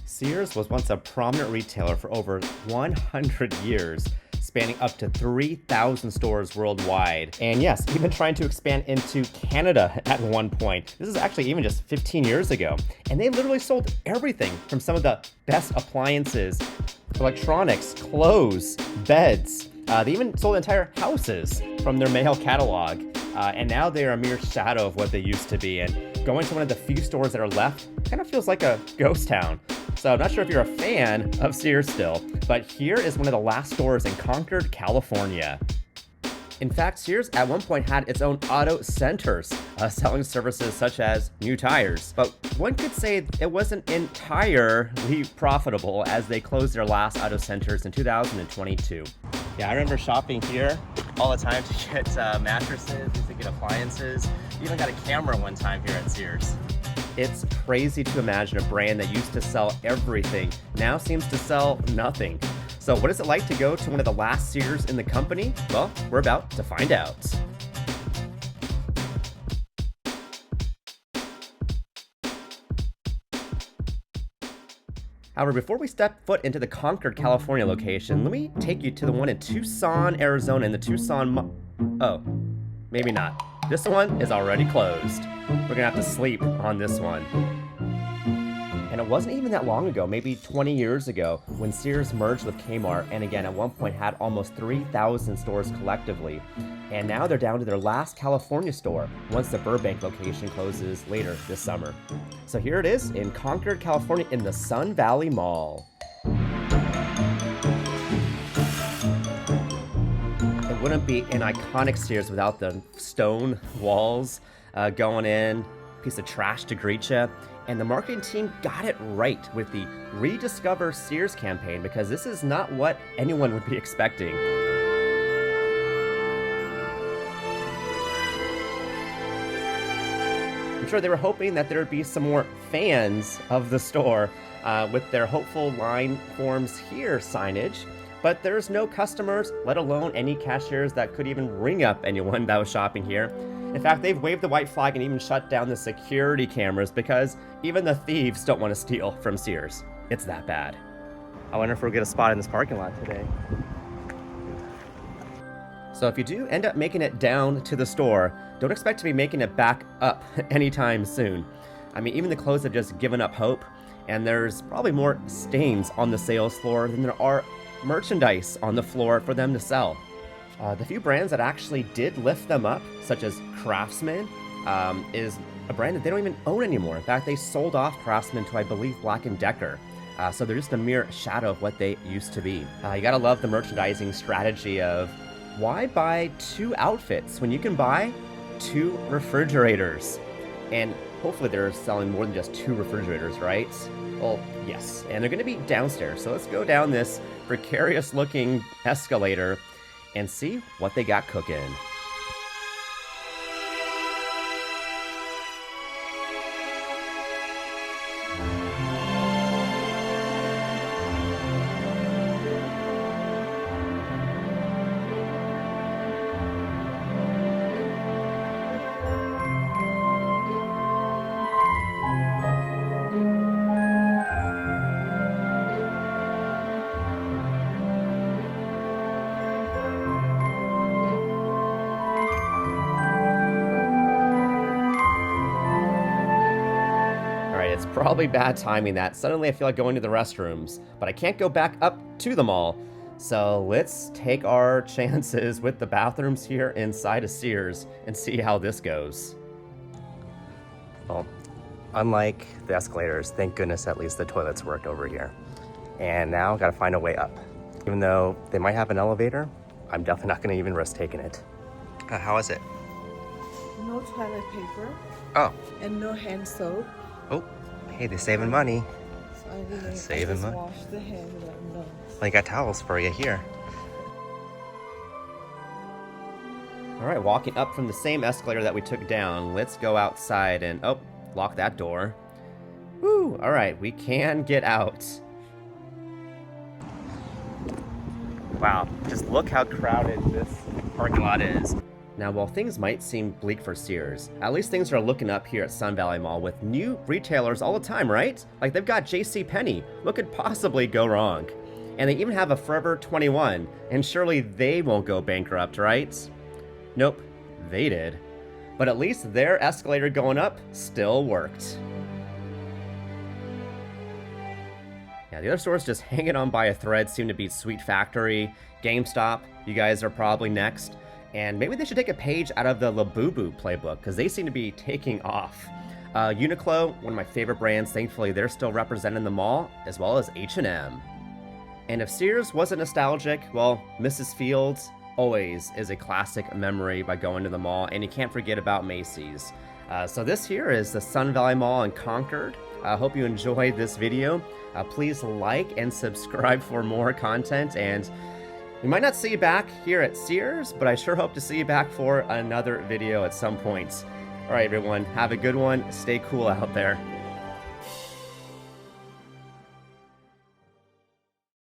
Sears was once a prominent retailer for over 100 years, spanning up to 3,000 stores worldwide. And yes, even trying to expand into Canada at one point. This is actually even just 15 years ago. And they literally sold everything from some of the best appliances, electronics, clothes, beds. They even sold entire houses from their male catalog. And now they are a mere shadow of what they used to be. And going to one of the few stores that are left kind of feels like a ghost town. So I'm not sure if you're a fan of Sears still, but here is one of the last stores in Concord, California. In fact, Sears at one point had its own auto centers, selling services such as new tires. But one could say it wasn't entirely profitable as they closed their last auto centers in 2022. Yeah, I remember shopping here all the time to get mattresses, to get appliances. Even got a camera one time here at Sears. It's crazy to imagine a brand that used to sell everything now seems to sell nothing. So what is it like to go to one of the last Sears in the company? Well, we're about to find out. However, before we step foot into the Concord, California location, let me take you to the one in Tucson, Arizona, in the Tucson oh, maybe not. This one is already closed. We're gonna have to sleep on this one. And it wasn't even that long ago, maybe 20 years ago, when Sears merged with Kmart, and again, at one point had almost 3,000 stores collectively. And now they're down to their last California store, once the Burbank location closes later this summer. So here it is in Concord, California, in the Sunvalley Mall. It wouldn't be an iconic Sears without the stone walls going in, piece of trash to greet you. And the marketing team got it right with the Rediscover Sears campaign, because this is not what anyone would be expecting. I'm sure they were hoping that there would be some more fans of the store with their hopeful line forms here signage, but there's no customers, let alone any cashiers that could even ring up anyone that was shopping here. In fact, they've waved the white flag and even shut down the security cameras because even the thieves don't want to steal from Sears. It's that bad. I wonder if we'll get a spot in this parking lot today. So if you do end up making it down to the store, don't expect to be making it back up anytime soon. I mean, even the clothes have just given up hope, and there's probably more stains on the sales floor than there are merchandise on the floor for them to sell. The few brands that actually did lift them up, such as Craftsman, is a brand that they don't even own anymore. In fact, they sold off Craftsman to, I believe, Black & Decker. So they're just a mere shadow of what they used to be. You gotta love the merchandising strategy of, why buy two outfits when you can buy two refrigerators? And hopefully they're selling more than just two refrigerators, right? Well, yes. And they're gonna be downstairs. So let's go down this precarious looking escalator and see what they got cooking. It's probably bad timing that suddenly I feel like going to the restrooms, but I can't go back up to the mall. So let's take our chances with the bathrooms here inside of Sears and see how this goes. Well, unlike the escalators, thank goodness at least the toilets worked over here. And now gotta find a way up. Even though they might have an elevator, I'm definitely not gonna even risk taking it. How is it? No toilet paper. Oh. And no hand soap. Oh. Hey, they're saving money. So I just Saving money. wash the hand and let them know. I got towels for you here. All right, walking up from the same escalator that we took down, let's go outside and, oh, lock that door. Woo, all right, we can get out. Wow, just look how crowded this parking lot is. Now, while things might seem bleak for Sears, at least things are looking up here at Sunvalley Mall with new retailers all the time, right? Like, they've got JCPenney. What could possibly go wrong? And they even have a Forever 21, and surely they won't go bankrupt, right? Nope, they did. But at least their escalator going up still worked. Yeah, the other stores just hanging on by a thread seem to be Sweet Factory, GameStop. You guys are probably next. And maybe they should take a page out of the Labubu playbook, because they seem to be taking off. Uniqlo, one of my favorite brands, thankfully they're still representing the mall, as well as H&M. And if Sears wasn't nostalgic, well, Mrs. Fields always is a classic memory by going to the mall, and you can't forget about Macy's. So this here is the Sunvalley Mall in Concord. I hope you enjoyed this video. Please like and subscribe for more content, and we might not see you back here at Sears, but I sure hope to see you back for another video at some point. All right, everyone, have a good one. Stay cool out there.